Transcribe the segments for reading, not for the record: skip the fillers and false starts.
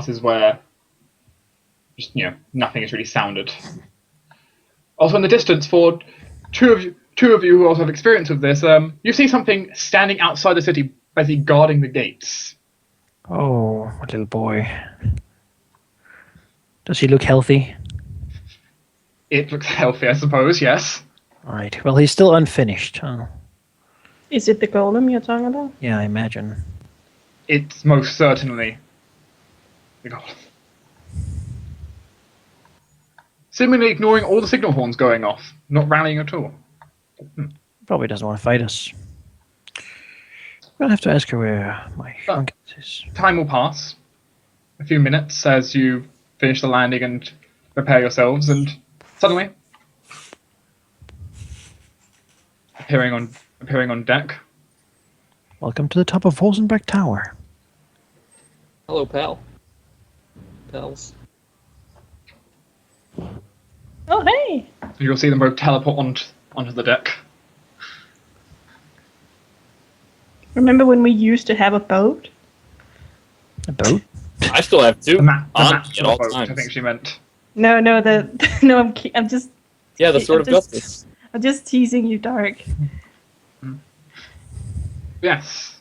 passes where just nothing is really sounded. Also, in the distance, for two of you who also have experience with this, you see something standing outside the city, basically guarding the gates. Oh, little boy. Does he look healthy? It looks healthy, I suppose. Yes. All right. Well, he's still unfinished. Oh. Is it the golem you're talking about? Yeah, I imagine. It's most certainly the golem. Seemingly ignoring all the signal horns going off, not rallying at all. Probably doesn't want to fight us. I'll have to ask her where my shrunk is. Time will pass. A few minutes as you finish the landing and prepare yourselves, and suddenly, appearing on deck. Welcome to the top of Rosenberg Tower. Hello, pal. Pals. Oh, hey! You'll see them both teleport onto the deck. Remember when we used to have a boat? A boat? I still have two. The map on of at the all boat, times. I think she meant. No, I'm just. Yeah, the Sword of I'm just- Justice. I'm just teasing you, Dark. Yes.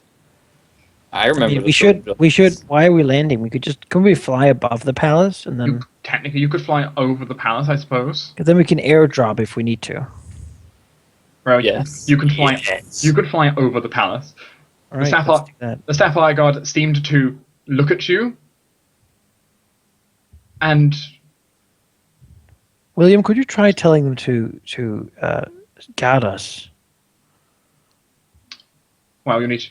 I remember. mean, the Sword of we Justice. should. Why are we landing? Couldn't we fly above the palace and then? Technically, you could fly over the palace, I suppose. Because then we can airdrop if we need to. Well, Yes. you can fly. Yes. You could fly over the palace. All right, Sapphire- let's do that. The Sapphire Guard seemed to look at you, and William, could you try telling them to guard us? well, you'll need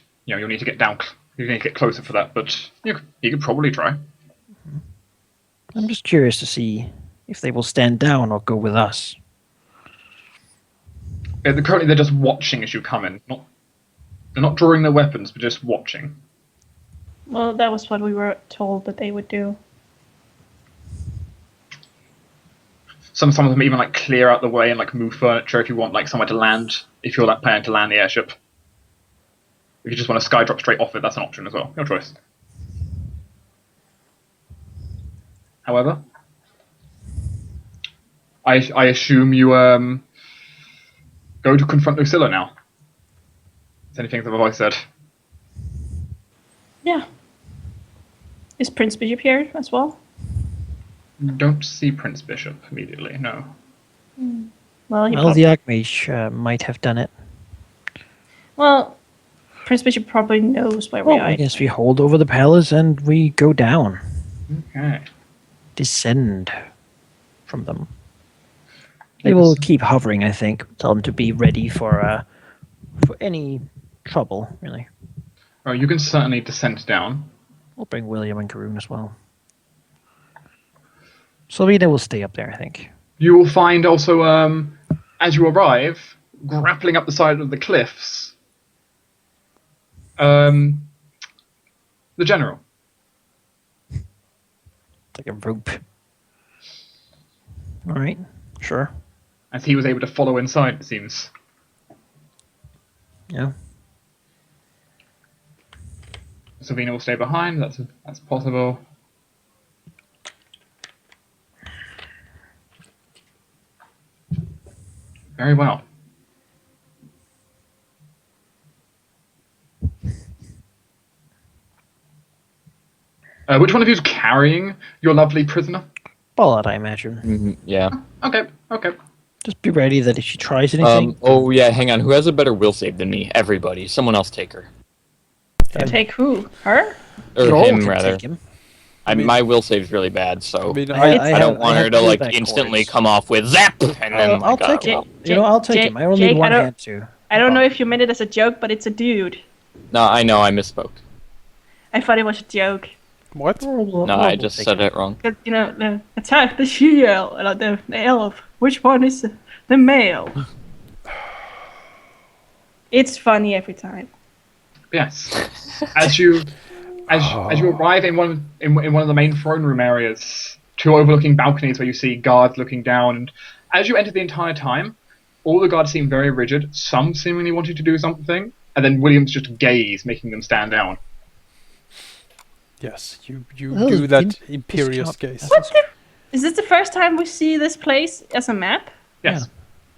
to get down. You need to get closer for that, but you could probably try. I'm just curious to see if they will stand down or go with us. Currently, they're just watching as you come in. They're not drawing their weapons, but just watching. Well, that was what we were told that they would do. Some of them even clear out the way and move furniture if you want somewhere to land. If you're planning to land the airship, if you just want to skydrop straight off it, that's an option as well. Your choice. However, I assume you go to confront Lucilla now. Is anything that I said? Yeah. Is Prince Bishop here as well? Don't see Prince Bishop immediately. No. Well, Well, the Archmage might have done it. well, Prince Bishop probably knows where we Well, are. I guess we hold over the palace and we go down. Okay. Descend from them. They will keep hovering, I think. Tell them to be ready for any trouble, really. Oh, you can certainly descend down. We'll bring William and Karun as well. Slovenia will stay up there, I think. You will find also, as you arrive, grappling up the side of the cliffs, the general. It's like a rope. All right, sure. As he was able to follow inside, it seems. Yeah. Savina will stay behind. That's possible. Very well. Which one of you is carrying your lovely prisoner? Ballad, I imagine. Yeah. Okay. Just be ready that if she tries anything, Oh yeah. Hang on. Who has a better will save than me? Everybody. Someone else take her. Take who? Her? Or Thrall him can rather. take him. My will save's really bad, so I don't want her to have feedback instantly cords. come off with zap, and then I'll take Jake- him. I'll take Jake- him. I only Jake, need one I don't- hand too. I don't know if you meant it as a joke, but it's a dude. No, I know I misspoke. I thought it was a joke. What? No, I just said it wrong. 'Cause, attack the shield, the elf. Which one is the male? It's funny every time. Yes. As you arrive in one of the main throne room areas, two overlooking balconies where you see guards looking down, and as you enter the entire time, all the guards seem very rigid. Some seemingly wanting to do something, and then William's just gaze making them stand down. Yes, you Well, do that in- imperious this gaze. What the? Is this the first time we see this place as a map? Yes.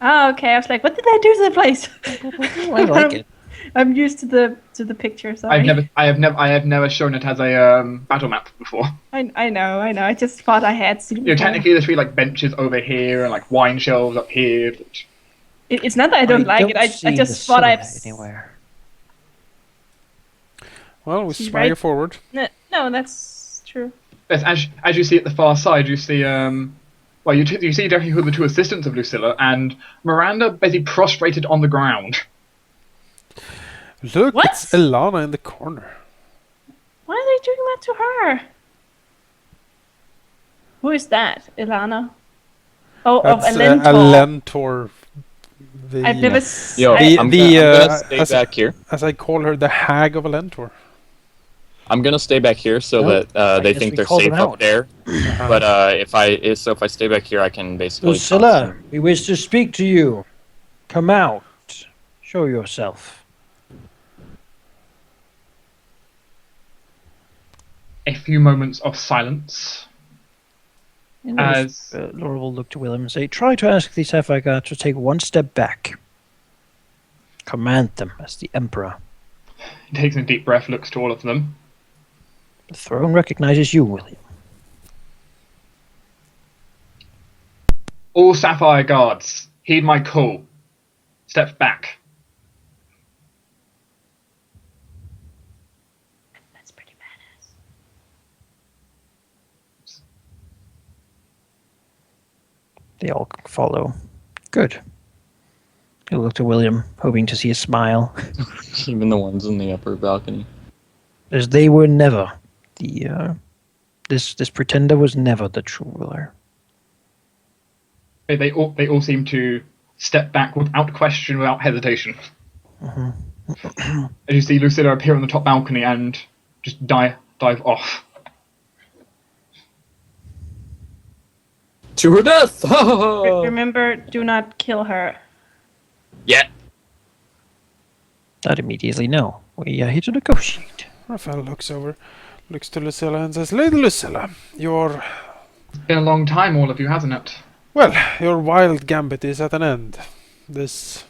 Oh, okay. I was like, what did I do to the place? Oh, I like it. I'm used to the picture. Sorry. I have never shown it as a battle map before. I know. I just thought I had seen it You know, before. technically there's 3 like benches over here and like wine shelves up here. But It's not that I don't like it. I see just thought Lucilla I've anywhere. Well, we She's swagger right. forward. No, that's true. as you see at the far side, you see well, you see definitely who are the 2 assistants of Lucilla and Miranda basically prostrated on the ground. Look, What? it's Elana in the corner. Why are they doing that to her? Who is that, Ilana? Oh, That's of Alentor. Alentor. The, I've never. Yo, The- I'm the, gonna stay as- back here. as I call her, the Hag of Alentor. I'm gonna stay back here so Well, that they guess think we they're called safe them up out. there. But if I stay back here, I can basically. Lucilla, we wish to speak to you. Come out. Show yourself. A few moments of silence. As Laura will look to William and say, try to ask the Sapphire God to take one step back. Command them as the Emperor. he takes a deep breath, looks to all of them. The throne recognizes you, William. All Sapphire guards, heed my call. Step back. That's pretty badass. They all follow. Good. He'll look to William, hoping to see a smile. Even the ones in the upper balcony. As they were never the this pretender was never the true ruler. They all seem to step back without question, without hesitation. As you see Lucilla appear on the top balcony and just dive off. To her death! Remember, do not kill her. Yeah. Not immediately, no. We are here to negotiate. Raphael looks to Lucilla and says, Lady Lucilla, your It's been a long time, all of you, hasn't it? Well, your wild gambit is at an end. This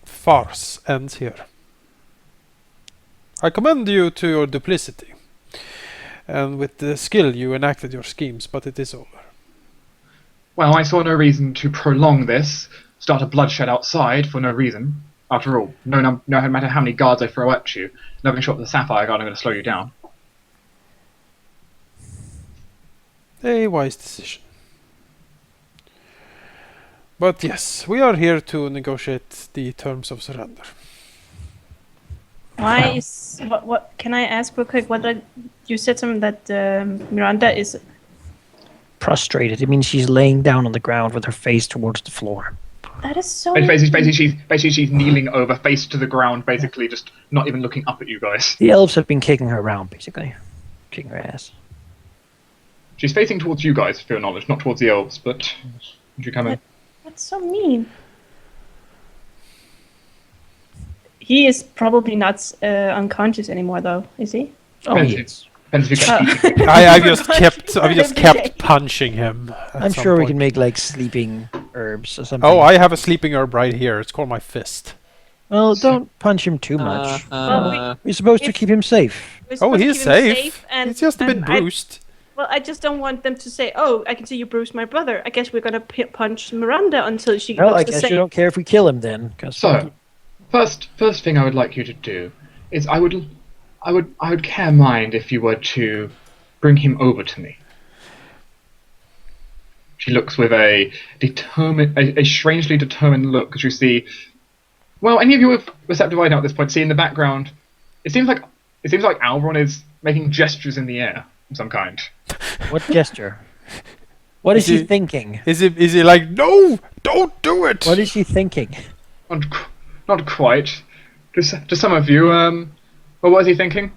farce ends here. I commend you to your duplicity, and with the skill you enacted your schemes, but it is over. Well, I saw no reason to prolong this, start a bloodshed outside for no reason. After all, no matter how many guards I throw at you, nothing short of the Sapphire Guard are going to slow you down. A wise decision. But yes, we are here to negotiate the terms of surrender. Why is what? Can I ask real quick? You said something that Miranda is. Prostrated. It means she's laying down on the ground with her face towards the floor. That is so. Basically, she's kneeling over, face to the ground, basically just not even looking up at you guys. The elves have been kicking her around, basically. Kicking her ass. She's facing towards you guys, for your knowledge, not towards the elves, but would you come in? That's so mean. He is probably not unconscious anymore, though, is he? Oh, Depends yes. Depends if you get I've just kept punching him. at I'm some sure we point. can make, like, sleeping herbs or something. Oh, I have a sleeping herb right here. It's called my fist. Well, don't punch him too much. Well, We're supposed to if- keep him safe. We're Oh, supposed to he's keep him safe. and, He's just a bit and bruised. Well, I just don't want them to say, "Oh, I can see you bruised my brother." I guess we're gonna punch Miranda until she Well, looks I the guess same. you don't care if we kill him then. Cause So, first thing I would like you to do is I would care mind if you were to bring him over to me. She looks with a strangely determined look as you see. Well, any of you with receptive eye now at this point see in the background. It seems like Alvaron is making gestures in the air of some kind. What gesture? What is Is he he- thinking? Is he like, no, don't do it? What is he thinking? Not quite. To some of you, well, what is he thinking?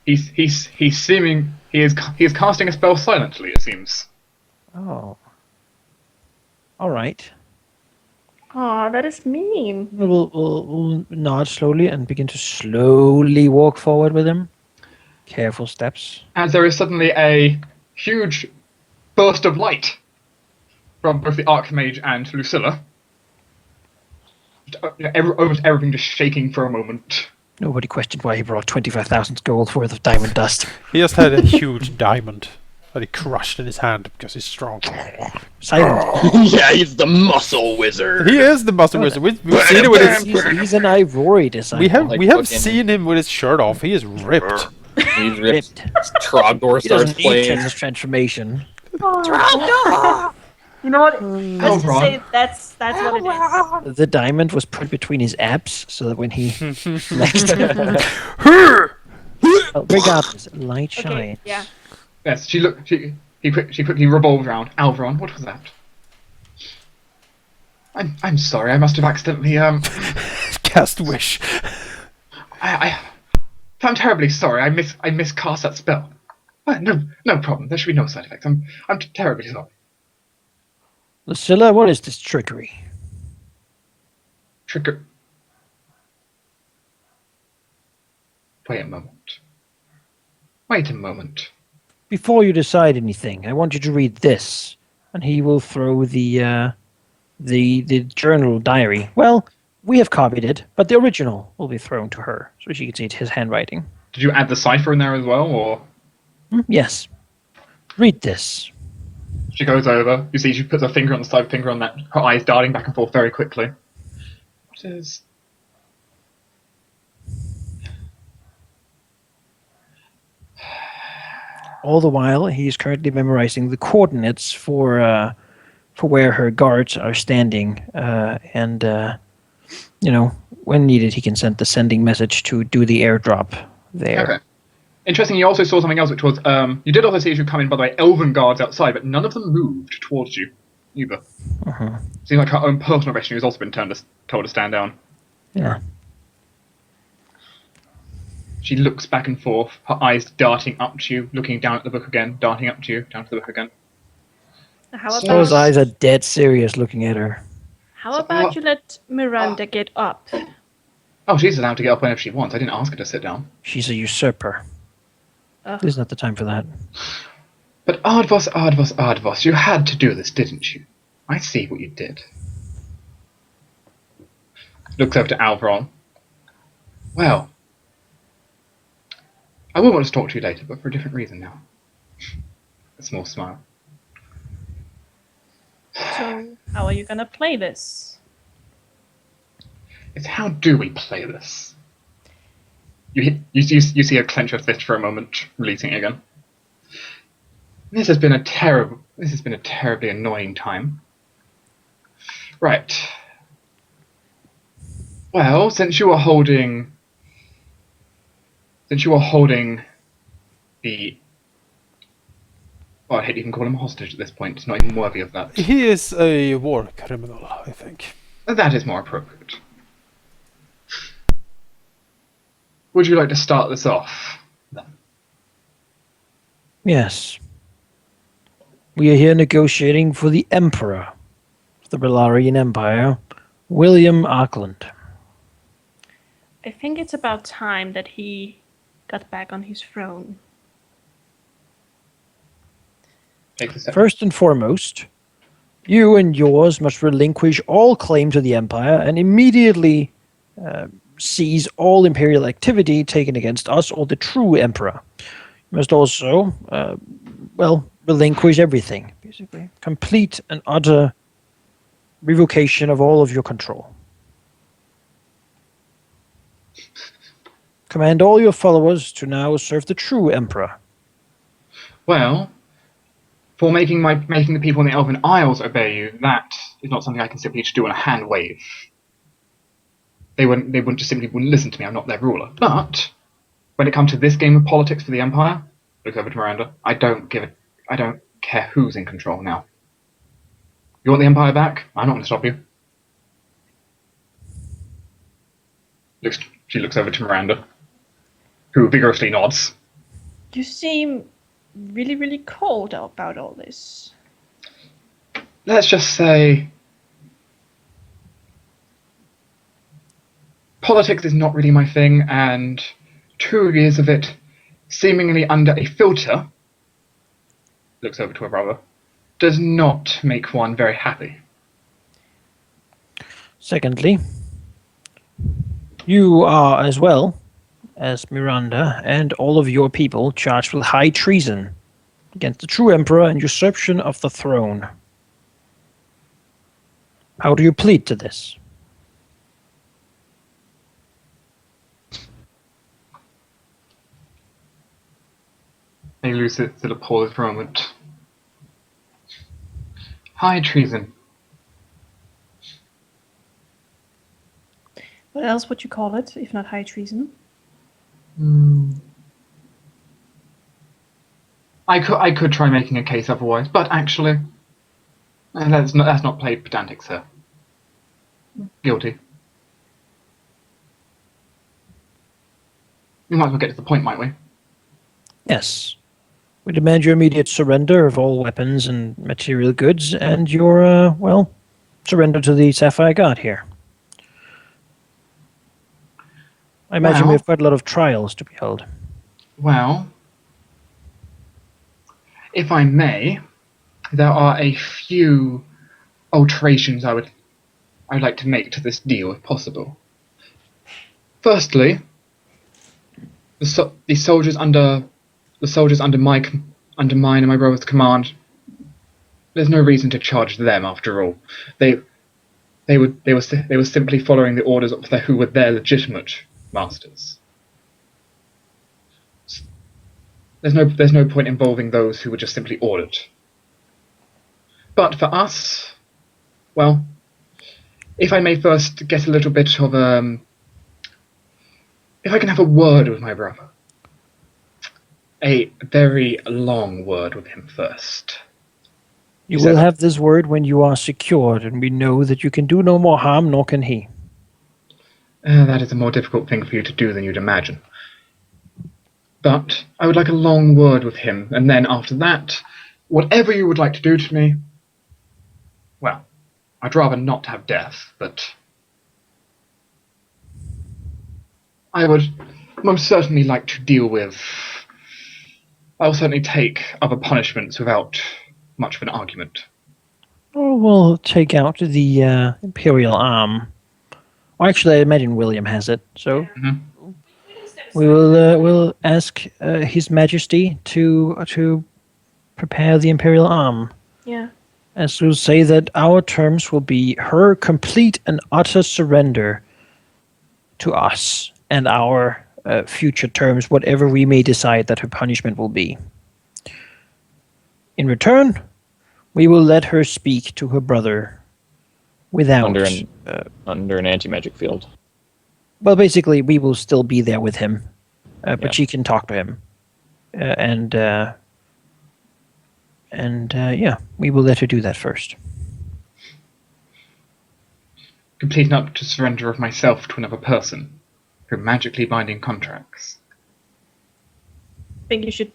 He is casting a spell silently. It seems. Oh. All right. Oh, that is mean. We'll nod slowly and begin to slowly walk forward with him. Careful steps. As there is suddenly a huge burst of light from both the Archmage and Lucilla. Almost everything just shaking for a moment. Nobody questioned why he brought 25,000 gold worth of diamond dust. He just had a huge diamond that he crushed in his hand because he's strong. Silent. Yeah, he's the muscle wizard. He is the muscle wizard. We've seen it with his. He's an Ivory disciple. We have fucking- seen him with his shirt off. He is ripped. He's ripped. Ripped. Trogdor He starts doesn't need playing. his transformation. You know what? Let's just Ron. say that's what it is. The diamond was put between his abs so that when he flexed. Well, regardless, light shines. Okay, yeah. Yes, she quickly revolved around. Alvaron, what was that? I'm sorry, I must have accidentally Cast wish. I'm terribly sorry. I miscast that spell. No problem. There should be no side effects. I'm terribly sorry. Lucilla, what is this trickery? Trigger. Wait a moment. Wait a moment. Before you decide anything, I want you to read this, and he will throw the journal diary. Well, we have copied it, but the original will be thrown to her, so she can see his handwriting. Did you add the cipher in there as well, or? Yes. Read this. She goes over. You see, she puts her finger on the side, finger on that. Her eyes darting back and forth very quickly. What is? All the while, he is currently memorizing the coordinates for where her guards are standing, and when needed, he can send the sending message to do the airdrop there. Okay. Interesting. You also saw something else, which was you did also see as you come in. By the way, elven guards outside, but none of them moved towards you either. Seems like her own personal rescue has also been told to stand down. Yeah. She looks back and forth, her eyes darting up to you, looking down at the book again, darting up to you, down to the book again. How Those about eyes are dead serious looking at her. you let Miranda get up? Oh, she's allowed to get up whenever she wants. I didn't ask her to sit down. She's a usurper. Ugh. This is not the time for that. But Ardvos, you had to do this, didn't you? I see what you did. Looks over to Alvaron. Well, I will want to talk to you later, but for a different reason now. A small smile. So, how are you gonna play this? It's how do we play this? You see her clench her fist for a moment, releasing it again. This has been a terribly annoying time. Right. Well, since you were holding the... Well, I hate to even call him a hostage at this point. It's not even worthy of that. He is a war criminal, I think. That is more appropriate. Would you like to start this off, then? Yes. We are here negotiating for the Emperor of the Belarian Empire, William Auckland. I think it's about time that he got back on his throne. Take a step. First and foremost, you and yours must relinquish all claim to the Empire and immediately seize all Imperial activity taken against us or the true Emperor. You must also, relinquish everything, basically. Complete and utter revocation of all of your control. Command all your followers to now serve the true Emperor. Well, for making the people in the Elven Isles obey you, that is not something I can simply just do on a hand wave. They wouldn't listen to me. I'm not their ruler. But when it comes to this game of politics for the Empire, look over to Miranda. I don't care who's in control now. You want the Empire back? I'm not going to stop you. She looks over to Miranda, who vigorously nods. You seem really, really cold about all this. Let's just say politics is not really my thing, and 2 years of it seemingly under a filter, looks over to her brother, does not make one very happy. Secondly, you are, as well as Miranda and all of your people, charged with high treason against the true emperor and usurpation of the throne. How do you plead to this? Lucilla paused for a moment. High treason. What else would you call it, if not high treason? I could try making a case otherwise, but actually, that's not played pedantic, sir. Guilty. We might as well get to the point, might we? Yes. We demand your immediate surrender of all weapons and material goods, and your, surrender to the Sapphire God here. I imagine we have quite a lot of trials to be held. Well, if I may, there are a few alterations I'd like to make to this deal, if possible. Firstly, the soldiers under mine and my brother's command. There's no reason to charge them, after all. They were simply following the orders of who were their legitimate masters. There's no point involving those who were just simply ordered. But for us, well, if I may first get a little bit of if I can have a word with my brother. A very long word with him first. You will have this word when you are secured, and we know that you can do no more harm, nor can he. That is a more difficult thing for you to do than you'd imagine. But I would like a long word with him, and then after that, whatever you would like to do to me, well, I'd rather not have death, but I would most certainly like to deal with... I'll certainly take other punishments without much of an argument. Or we'll take out the Imperial arm. Or actually, I imagine William has it, so we will we'll ask His Majesty to prepare the Imperial arm. Yeah. As to say that our terms will be her complete and utter surrender to us and our future terms, whatever we may decide that her punishment will be. In return, we will let her speak to her brother without... Under an anti-magic field. Well, basically, we will still be there with him, but Yeah. she can talk to him. And we will let her do that first. Complete and utter surrender of myself to another person through magically binding contracts. I think you should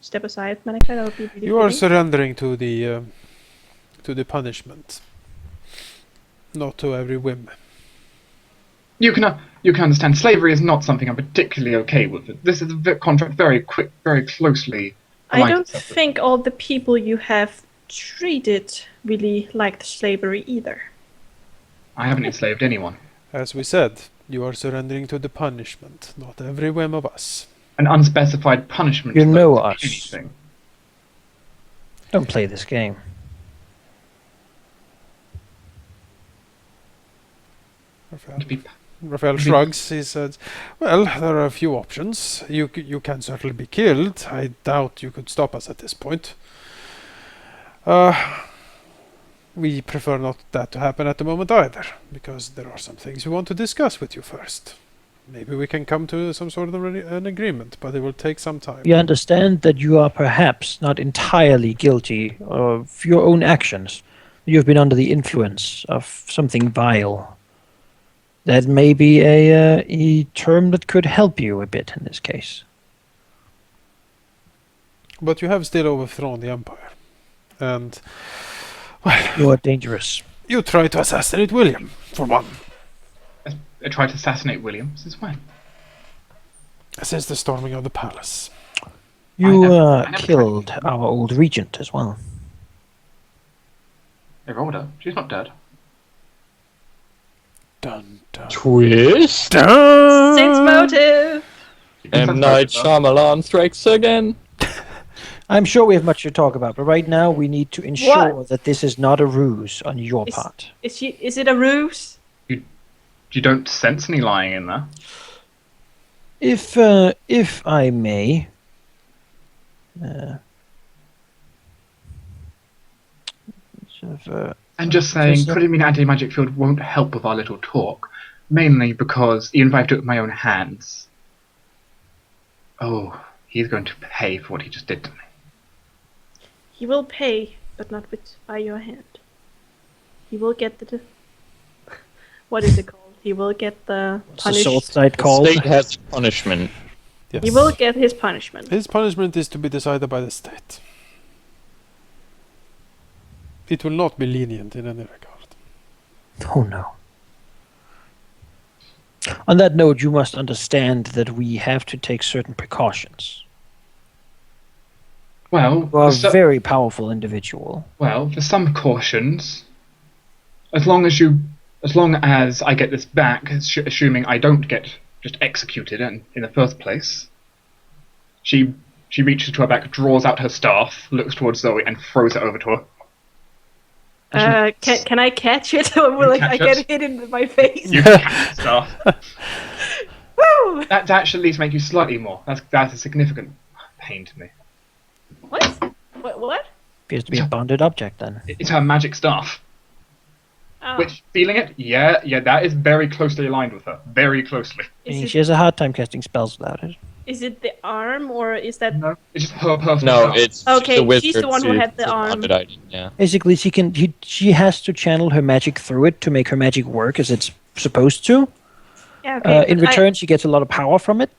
step aside, Malika. That would be really You are pretty. surrendering to the punishment, not to every whim. You can understand slavery is not something I'm particularly okay with. This is a contract very closely. I aligned don't itself with. think all the people you have treated really liked slavery either. I haven't enslaved anyone. As we said, you are surrendering to the punishment, not every whim of us. An unspecified punishment. You though, know could be us. Anything. Don't play this game. Raphael shrugs. He says, "Well, there are a few options. You can certainly be killed. I doubt you could stop us at this point. We prefer not that to happen at the moment either, because there are some things we want to discuss with you first. Maybe we can come to some sort of an agreement, but it will take some time." You understand that you are perhaps not entirely guilty of your own actions. You have been under the influence of something vile. That may be a term that could help you a bit in this case. But you have still overthrown the Empire. And, well, You are dangerous. you tried to assassinate William, for one. tried to assassinate William? Since when? Since the storming of the palace. You I never killed tried- our old regent as well. They rolled her. She's not dead. Dun dun. Twist. Saints motive. M. Night Shyamalan strikes again. I'm sure we have much to talk about, but right now we need to ensure What? that this is not a ruse on your Is- part. Is it a ruse? You don't sense any lying in there. If I may, sort of, And just saying, Just, putting me in an anti-magic field won't help with our little talk. Mainly because even if I took my own hands, he's going to pay for what he just did to me. He will pay, but not by your hand. He will get the. What is it called? He will get the what's the sword punishment. side The called? state has punishment. Yes. He will get his punishment. His punishment is to be decided by the state. It will not be lenient in any regard. Oh no. On that note, you must understand that we have to take certain precautions. Well, You are a for very powerful individual. for some cautions, as long as I get this back, assuming I don't get just executed in the first place, she reaches to her back, draws out her staff, looks towards Zoe, and throws it over to her. Can I catch it, or will catch I it. get hit in my face? You can catch the staff. Woo! That actually least make you slightly more. That's a significant pain to me. What? What? Appears to be a bonded object then. It's her magic staff. Oh. Which, feeling it, yeah, that is very closely aligned with her. Very closely. Is She it, has a hard time casting spells without it. is it the arm, or is that? No, it's just her personal No, staff. it's Okay, the wizard. she's the one who had the arm. bonded item, yeah. Basically, she has to channel her magic through it to make her magic work as it's supposed to. Yeah. Okay. In but return, she gets a lot of power from it.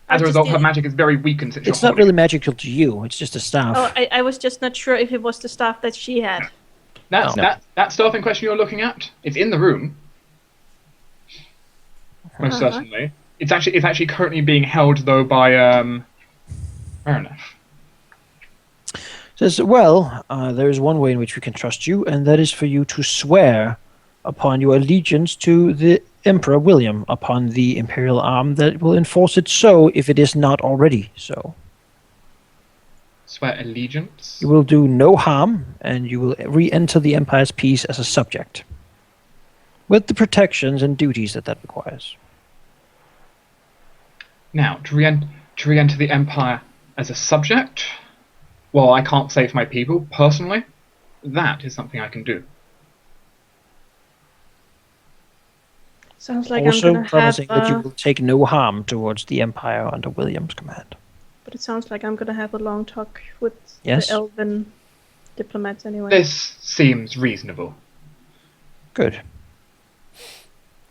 I As a just result, her didn't- magic is very weakened since It's you're not really magical to you. It's just a staff. Oh, I was just not sure if it was the staff that she had. That's, No. that staff in question you're looking at, it's in the room. Most Uh-huh. certainly. It's actually currently being held though by fair enough. Says, well, there is one way in which we can trust you, and that is for you to swear upon your allegiance to the Emperor William upon the imperial arm that will enforce it so if it is not already so. Swear allegiance. You will do no harm, and you will re-enter the Empire's peace as a subject, with the protections and duties that requires. Now, to re-enter the Empire as a subject, well, I can't say for my people, personally. That is something I can do. Sounds like Also I'm gonna promising have. that you will take no harm towards the Empire under William's command. But it sounds like I'm gonna have a long talk with Yes. the elven diplomats anyway. This seems reasonable. Good.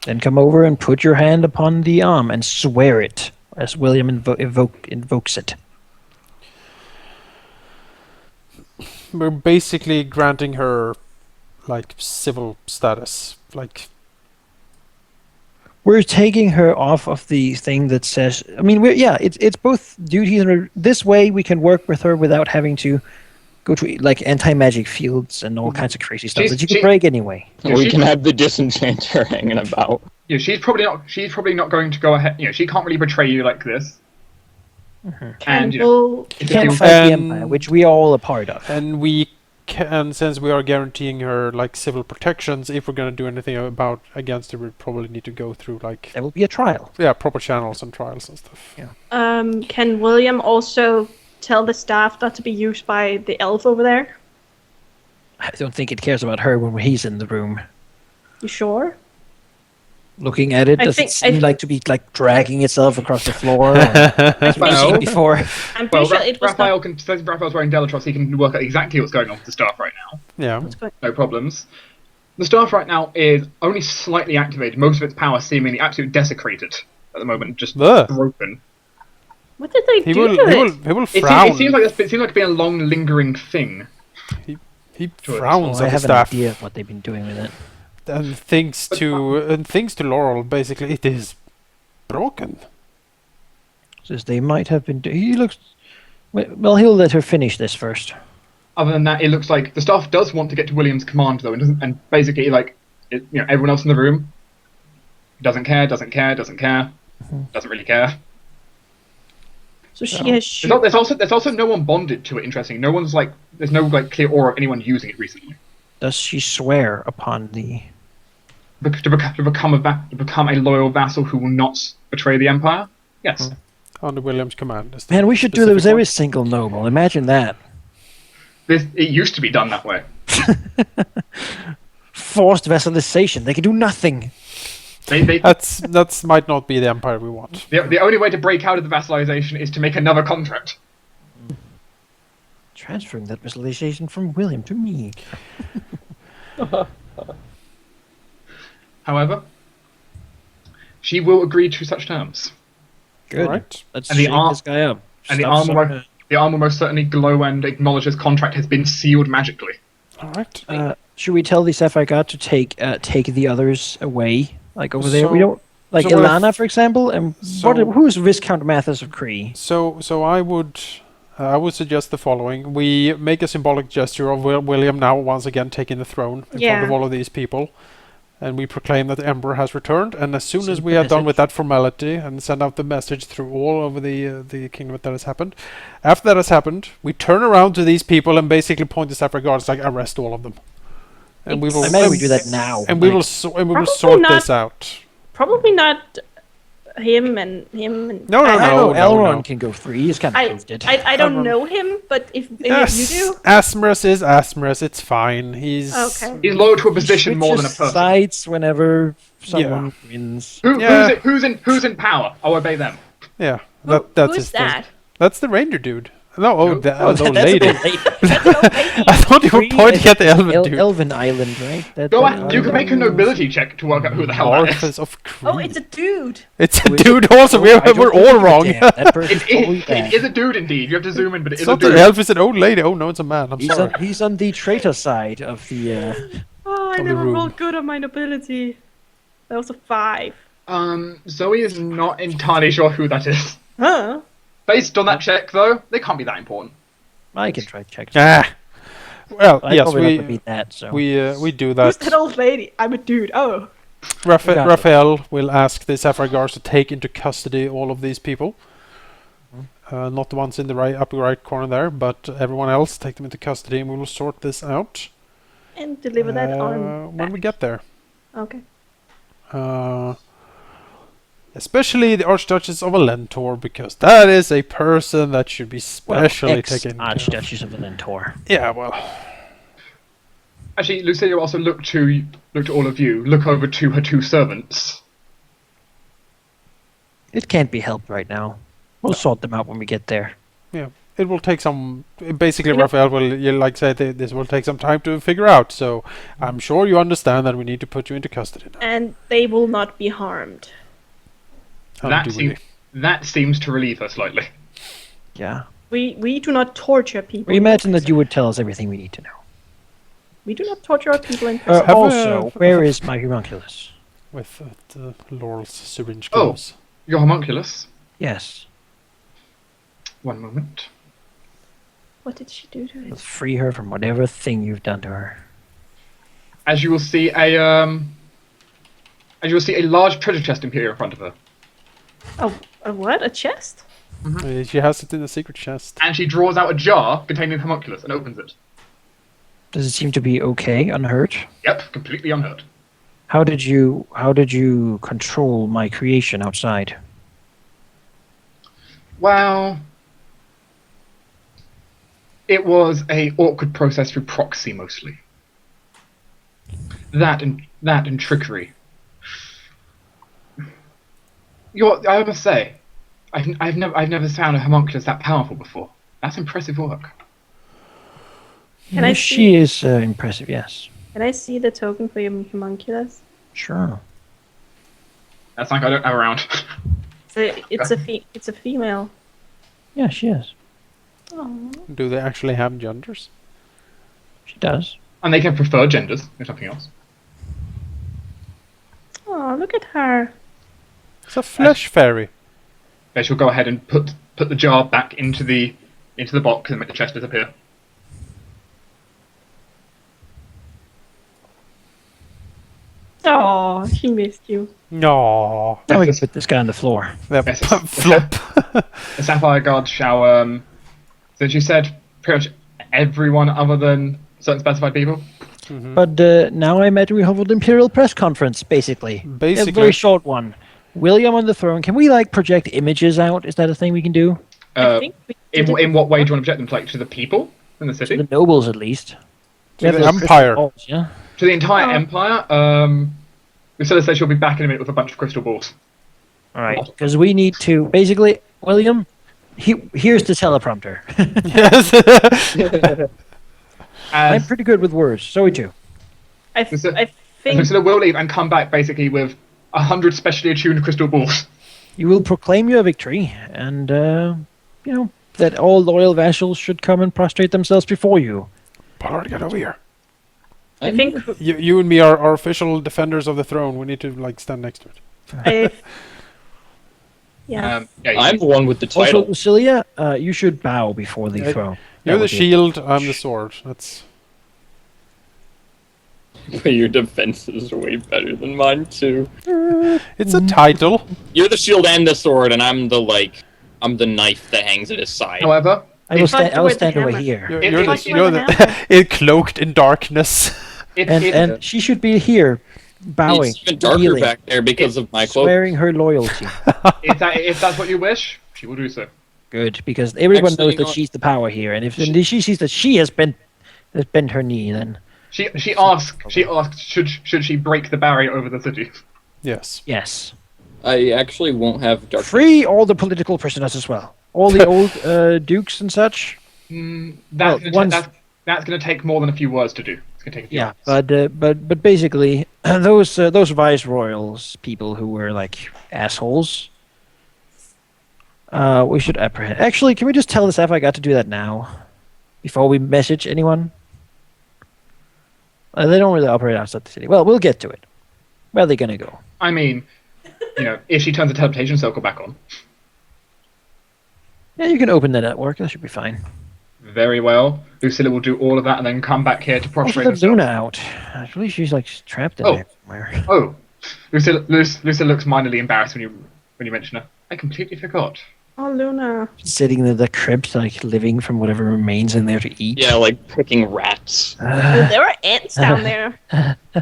Then come over and put your hand upon the arm and swear it, as William invokes it. We're basically granting her, like, civil status. Like, We're taking her off of the thing that says. I mean, it's both duties and this way we can work with her without having to go to like anti-magic fields and all kinds of crazy stuff that you can break anyway. Yeah, we she- can have the disenchanter hanging about. Yeah, she's probably not going to go ahead. You know, she can't really betray you like this. And you know, Will You can't fight the Empire, which we are all a part of. and we can, since we are guaranteeing her like civil protections, if we're gonna do anything against her, we probably need to go through like There will be a trial. proper channels and trials and stuff. Yeah. Can William also tell the staff not to be used by the elf over there? I don't think it cares about her when he's in the room. You sure? Looking at it, I does think- it seem like to be like dragging itself across the floor? Or Well- before. I'm pretty sure it was Raphael not. since Raphael's wearing Delatros, he can work out exactly what's going on with the staff right now. Yeah. No problems. The staff right now is only slightly activated. Most of its power seemingly absolutely desecrated at the moment, just Ugh. broken. What did they He do will. to He it? will. He will It frown. seems like it's been a long, lingering thing. He Sure. frowns I at the have an staff. idea of what they've been doing with it. And thanks to Laurel, basically, it is broken. Says they might have been. He looks. Well, he'll let her finish this first. Other than that, it looks like the staff does want to get to William's command, though, and basically, like, everyone else in the room doesn't care, doesn't really care. So she has There's also no one bonded to it. Interesting. No one's like, there's no like clear aura of anyone using it recently. Does she swear upon the? To become a loyal vassal who will not betray the Empire? Yes. Under William's command. Man, we should do that with specific every one. single noble. Imagine that. It used to be done that way. Forced vassalization. They can do nothing. That's might not be the empire we want. The only way to break out of the vassalization is to make another contract. Transferring that vassalization from William to me. However, she will agree to such terms. Good. Right. Let's And the shake ar- this guy up. And Stuff the arm will most certainly glow and acknowledge his contract has been sealed magically. All right. should we tell the Sapphire God to take the others away? Like over there? We So- don't. Like so what if- Ilana, for example? And who's Viscount Mathis of Cree? So I would suggest the following: we make a symbolic gesture of William now once again taking the throne in front of all of these people, and we proclaim that the Emperor has returned. And as soon as we are done with that formality and send out the message through all over the kingdom that has happened, after that has happened, we turn around to these people and basically point the Sapphire Guards like arrest all of them, and we will. I imagine we do that now. And we will sort this out. Probably not him and him. No. Elrond can go free. He's kind of proved it. I don't know him, but if you do, Asmus is Asmus. It's fine. He's okay. He's loyal to a position more than a Switches person. sides whenever someone wins. Who's in power? I'll obey them. Yeah. That's Who's his that? thing. That's the ranger dude. No, old That's lady. an old lady. That's an old lady. I thought you were pointing at the elven dude. Elven Island, right? You can make a nobility check to work out who the hell that is. Marthas of Cree. Oh, it's a dude. It's a dude also. We're all wrong. That person's probably It is a dude indeed. You have to zoom in, but it It's is a not dude. an elf, it's an old lady. Oh no, it's a man. I'm sorry. He's on the traitor side of the. Oh, I the never room. rolled good on my nobility. That was a 5. Zoe is not entirely sure who that is. Huh? Based on that check, though, they can't be that important. I can try to check. Well, I yes, probably not beat that. So we do Who's that. that old lady? I'm a dude. Oh. Raphael will ask the Sapphire Guards to take into custody all of these people. Not the ones in the upper right corner there, but everyone else. Take them into custody, and we will sort this out And deliver that arm when we get there. Okay. Especially the Archduchess of Alentor, because that is a person that should be specially taken care of. Archduchess of Alentor. Yeah, well, Actually, Lucilla also look to all of you. Look over to her two servants. It can't be helped right now. We'll sort them out when we get there. yeah, it will take some. Basically, Raphael will, like say, this will take some time to figure out. So, I'm sure you understand that we need to put you into custody now. And they will not be harmed. That seems to relieve her slightly. Yeah. We do not torture people. We imagine that you would tell us everything we need to know. We do not torture our people in prison. Have Also, where is my homunculus? With Laurel's syringe Oh. gloves. Your homunculus. Yes. One moment. What did she do to We'll it? free her from whatever thing you've done to her. As you will see a large treasure chest appear in front of her, Oh, a what? A chest? She has it in a secret chest. and she draws out a jar containing the homunculus and opens it. Does it seem to be okay, unhurt? Yep, completely unhurt. How did you control my creation outside? Well, it was a awkward process through proxy mostly. That and trickery. I must say, I've never found a homunculus that powerful before. That's impressive work. Can I She see? is impressive, yes. Can I see the token for your homunculus? Sure. That's like I don't have around. It's a female. Yeah, she is. Oh. Do they actually have genders? She does. And they can prefer genders, if nothing else. Oh, look at her. It's a flesh fairy. Okay, she'll go ahead and put the jar back into the box and make the chest disappear. Oh, she missed you. No. Now we can Yes, put this guy on the floor. Yes, Flop. the Sapphire Guards shall, since you said pretty much everyone other than certain specified people. But now I imagine we hold an Imperial press conference, basically. A Basically. very short one. William on the throne. Can we like project images out? Is that a thing we can do? I think we did it In what way do before. you want to project them? To, like, to the people in the To city? the nobles, at least. To We have the those crystal Empire. balls, yeah. To the entire Oh. empire. Lucilla says she'll be back in a minute with a bunch of crystal balls. All right, because we need to basically, William. Here's the teleprompter. Yes. I'm As pretty good with words. So we too. I think Lucilla will leave and come back basically with 100 specially attuned crystal balls. You will proclaim your victory, and that all loyal vassals should come and prostrate themselves before you. Pollard, get over here. I think You and me are official defenders of the throne. We need to like stand next to it. I yeah. I'm the one with the Also, title. Lucilia, you should bow before the Yeah, throne. You're That the would be- shield. I'm the sword. That's But your defense is way better than mine too. it's a title. You're the shield and the sword, and I'm the knife that hangs at his side. However, I will Fight stand with the over hammer. here, You're, It- you're it- the, like you know with a that it cloaked in darkness. and she should be here, bowing, It's even darker kneeling, back there because of my cloak. swearing her loyalty. if that's what you wish, she will do so. Good, because everyone Actually, knows you that know- she's the power here, and if indeed she sees that she has bent her knee, then She asked should she break the barrier over the city? Yes. yes, I actually won't have dark. free all the political prisoners as well, all the old dukes and such. That's Well, once- that's going to take more than a few words to do. It's going to take a few Yeah, words. but basically, those viceroyals, people who were like assholes, we should apprehend. Actually, can we just tell the staff I got to do that now, before we message anyone? They don't really operate outside the city. Well, we'll get to it. Where are they gonna go? I mean, if she turns the teleportation circle back on, Yeah, you can open the network. That should be fine. very well. Lucilla will do all of that and then come back here to Also, prostrate let herself. Luna out. Actually, she's like trapped in Oh. there somewhere. Oh, Lucilla looks minorly embarrassed when you mention her. I completely forgot. Oh, Luna. Sitting in the crypt, like living from whatever remains in there to eat. Yeah, like picking rats. There are ants down there.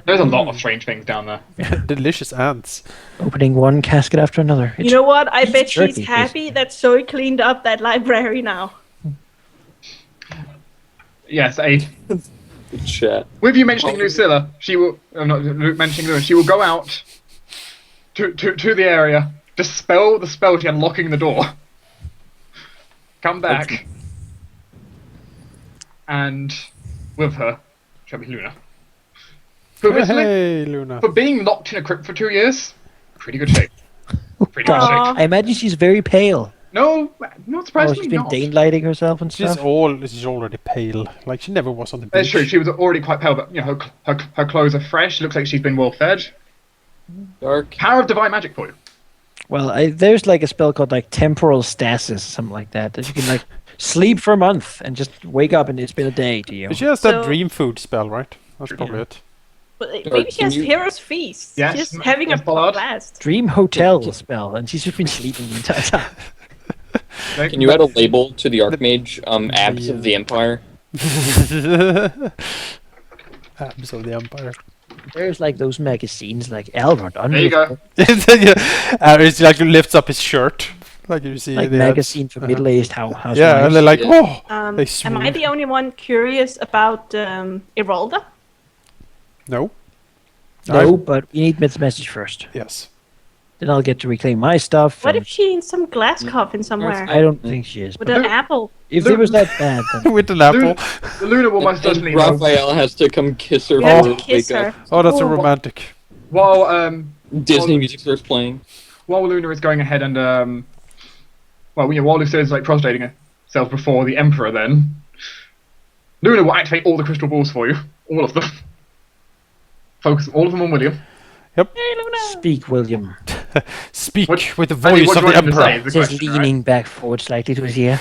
There's a lot of strange things down there. Delicious ants. Opening one casket after another. You know what? I bet jerky, she's happy that Zoe cleaned up that library now. Yes, Good chat. with you mentioning Lucilla, she will. I'm not mentioning Lucilla. She will go out to the area, dispel the spell she had locking the door, come back, and with her shall be Luna. Who, admittedly, Hey, Luna. for being locked in a crypt for 2 years, pretty good shape. Pretty good Aw. shape. I imagine she's very pale. No, not Oh, surprisingly she's been not. daylighting herself and She's stuff. she's already pale. Like she never was on the beach. That's true. She was already quite pale, but her clothes are fresh. Looks like she's been well fed. Dark. Power of divine magic for you. Well, there's like a spell called like temporal stasis, something like that. That you can like sleep for a month and just wake up and it's been a day to you. She has that So- dream food spell, right? That's probably it. But maybe she can has you- Hero's Feast. Yes, She's having yes, a Pollard. blast. Dream hotel spell, and she's just been sleeping the entire time. Can you add a label to the Archmage? Abs of the Empire. Abs of the Empire. There's like those magazines like Albert. There you go. It's like lifts up his shirt, like you see. Like in the ads. magazine for middle-aged housewives. Yeah, and they're like, Yeah. oh, they Am I swoon. the only one curious about Irolda? No. no, but we need this message first. Yes. Then I'll get to reclaim my stuff. What and if she's in some glass coffin somewhere I don't think she is. with But an apple? if it was that bad, then With an apple. Luna will most And certainly know. Raphael has to come kiss her You have before to they kiss wake her. up. Oh, that's a Oh, romantic. While Disney music starts playing. Luna is going ahead and while Lucilla is like prostrating herself before the Emperor, then Luna will activate all the crystal balls for you, all of them. Focus all of them on William. Yep. Hey, Luna! Speak, William. Speak What- with the I mean, voice what of do you the want him to say Emperor. is the Says question, leaning right? back forward slightly to his ear.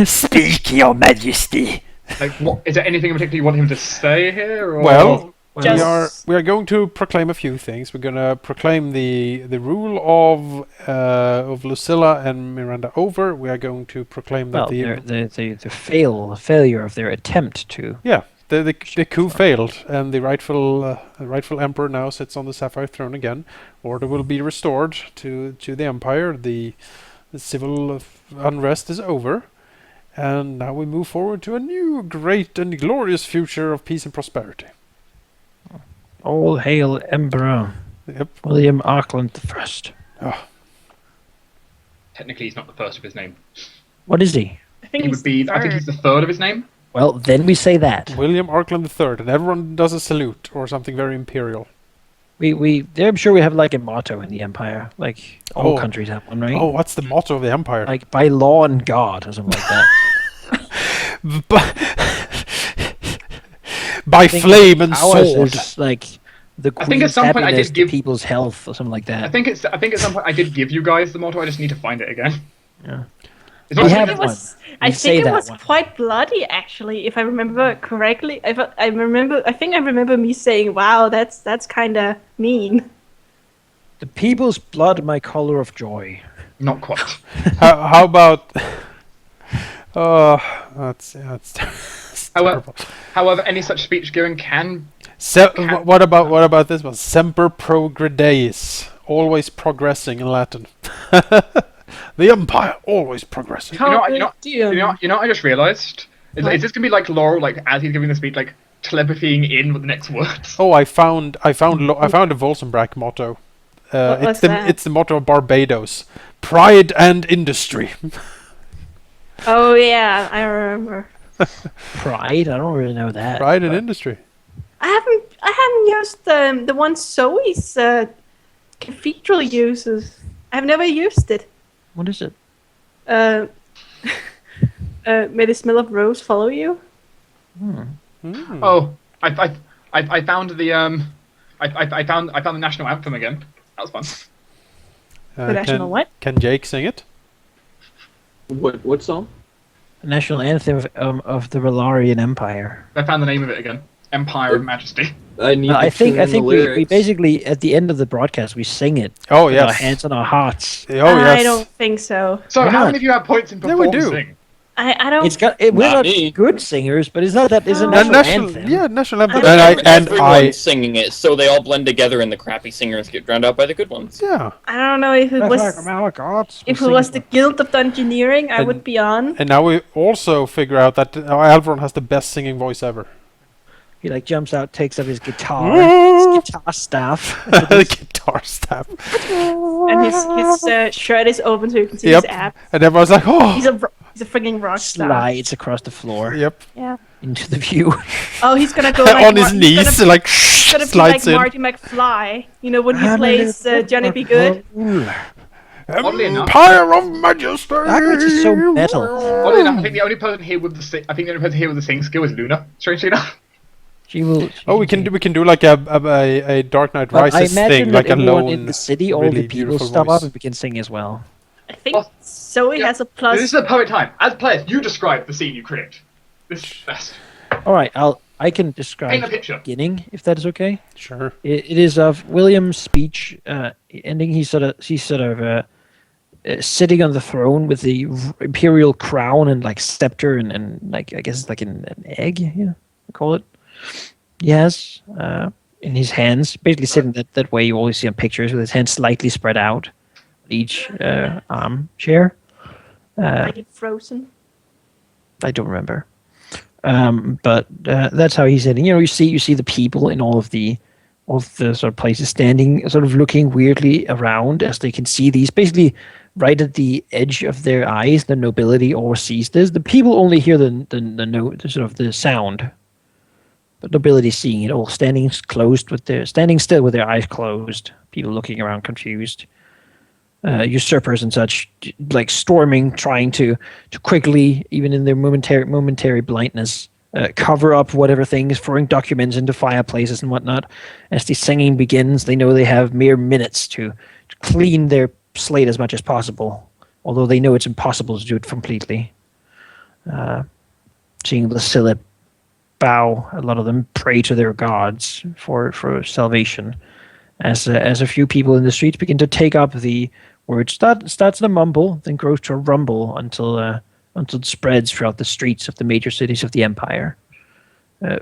Speak, Your Majesty. Like, what is there anything in particular you want him to say here? Or? Well, Just- we are going to proclaim a few things. We're going to proclaim the rule of Lucilla and Miranda over. We are going to proclaim that Well, the failure of their attempt to. the coup failed, and the rightful emperor now sits on the sapphire throne again. Order will be restored to the empire. The civil unrest is over, and now we move forward to a new, great, and glorious future of peace and prosperity. All hail Emperor Yep. William Auckland I. Technically, he's not the first of his name. What is he? I think He he's would be. I think he's the third of his name. Well, then we say that. William Auckland III, and everyone does a salute or something very imperial. I'm sure we have like a motto in the Empire. Like all Oh. countries have one, right? Oh, what's the motto of the empire? Like by law and God or something like that. By I think flame and ours sword. is like the I think at Queen's some point I happiness did to give- people's health or something like that. I think at some point I did give you guys the motto. I just need to find it again. Yeah. It's We not have It one. was, I We say think it that was one. quite bloody, actually, if I remember correctly. I think I remember me saying, "Wow, that's kind of mean." The people's blood, my color of joy. not quite. How about? That's However, terrible. however, any such speech giving can. What about this one? Semper progredeis, always progressing in Latin. The empire always progressing. You know what I just realised? Is this gonna be like Laurel, like as he's giving the speech, like telepathying in with the next words? Oh, I found a Volsenbrack motto. What's that? It's the motto of Barbados: pride and industry. Oh yeah, I remember. Pride? I don't really know that. Pride and industry. I haven't used the one Zoe's cathedral uses. I've never used it. What is it? May the smell of rose follow you. Oh, I found the I found the national anthem again. That was fun. The national what? Can Jake sing it? What song? The national anthem of the Rellarian Empire. I found the name of it again. Empire of Majesty. I need. I to think tune the we lyrics. basically at the end of the broadcast we sing it. Oh With our yes. hands on our hearts. Oh yes. I don't think so. So Why how not? many of you have points in Yeah, we do. performing? I don't. We're Not not me. good singers, but it's not that it's a No. national anthem. Yeah, national anthem. I And Everyone's singing it, so they all blend together, and the crappy singers get drowned out by the good ones. yeah. I don't know if it was if it was the Guild of Dungeoneering. I And- would be on. And now we also figure out that Alvaron has the best singing voice ever. He like jumps out, takes up his guitar staff. The guitar staff. And his shirt is open so you can see Yep. his abs. And everyone's like, oh. He's a freaking rock star. Slides across the floor Yep. Yeah. into the view. Oh, he's gonna go like On his knees, He's like gonna be slides like in. Marty McFly. You know when he I'm a plays little Johnny Be Good. Oddly enough- Empire of Majesty. Hagrid's is so metal. Oddly enough, I think the only person here with the singing skill is Luna. Strangely enough. She will. Oh, we can do like a Dark Knight But I Rises imagine thing, that like a everyone lone. in the city, all really the people beautiful stop voice. up and we can sing as well. I think Oh, Zoe yeah. has a plus. This is a perfect time. As players, you describe the scene you create. This is best. All right, I can describe Paint a the picture. beginning if that is okay. Sure. It is of William's speech ending. He's sort of sitting on the throne with the imperial crown and like scepter and like I guess it's like an egg, yeah, I call it. Yes, in his hands, basically sitting that way you always see on pictures with his hands slightly spread out, each armchair. like in Frozen. I don't remember. But that's how he's sitting. You know, you see the people in all of the sort of places standing, sort of looking weirdly around as they can see these. Basically, right at the edge of their eyes, the nobility all sees this. The people only hear the sort of the sound, but nobility seeing it all, standing still with their eyes closed. People looking around confused. Usurpers and such, like storming, trying to quickly, even in their momentary blindness, cover up whatever things, throwing documents into fireplaces and whatnot. As the singing begins, they know they have mere minutes to clean their slate as much as possible, although they know it's impossible to do it completely. Seeing Lucilla bow, a lot of them pray to their gods for salvation. As a few people in the streets begin to take up the word, starts in a mumble, then grows to a rumble until it spreads throughout the streets of the major cities of the Empire.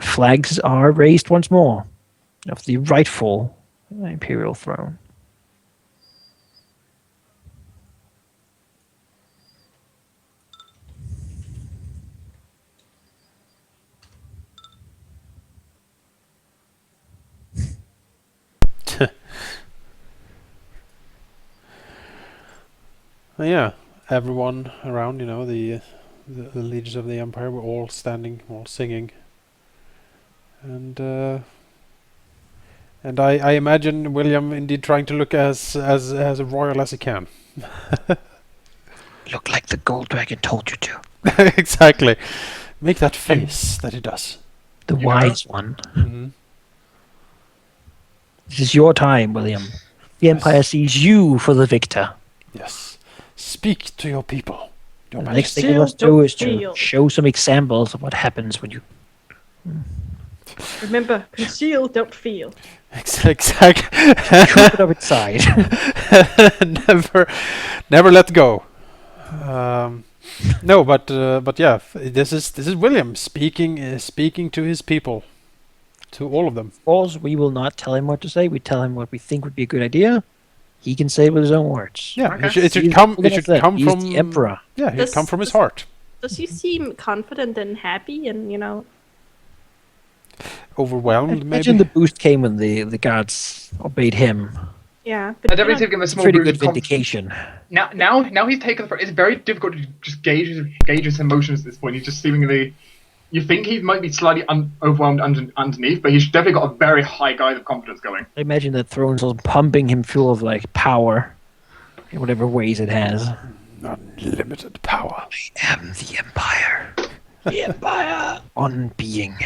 Flags are raised once more of the rightful Imperial throne. Yeah, everyone around, the leaders of the Empire were all standing, all singing. And I imagine William indeed trying to look as royal as he can. Look like the gold dragon told you to. Exactly. Make that face that he does. The wise one. Mm-hmm. This is your time, William. The Empire sees you for the victor. Yes. Speak to your people. The next thing you must do is to show some examples of what happens when you... Remember, conceal, don't feel. Exactly. Keep it up its side. never let go. No, but yeah, this is William speaking to his people, to all of them. Of course, we will not tell him what to say. We tell him what we think would be a good idea. He can say it with his own words. Yeah, Okay. it should come from the emperor. Yeah, it should come from his heart. Does he seem confident and happy and Overwhelmed, Imagine maybe. the boost came when the guards obeyed him. Yeah, I but definitely give him a small Pretty boost good of confidence. vindication. Now he's taken the front. It's very difficult to just gauge his emotions at this point. He's just seemingly. You think he might be slightly overwhelmed underneath, but he's definitely got a very high guise of confidence going. I imagine that throne's all pumping him full of power, in whatever ways it has. Unlimited power. I am the Empire. The Empire. On being.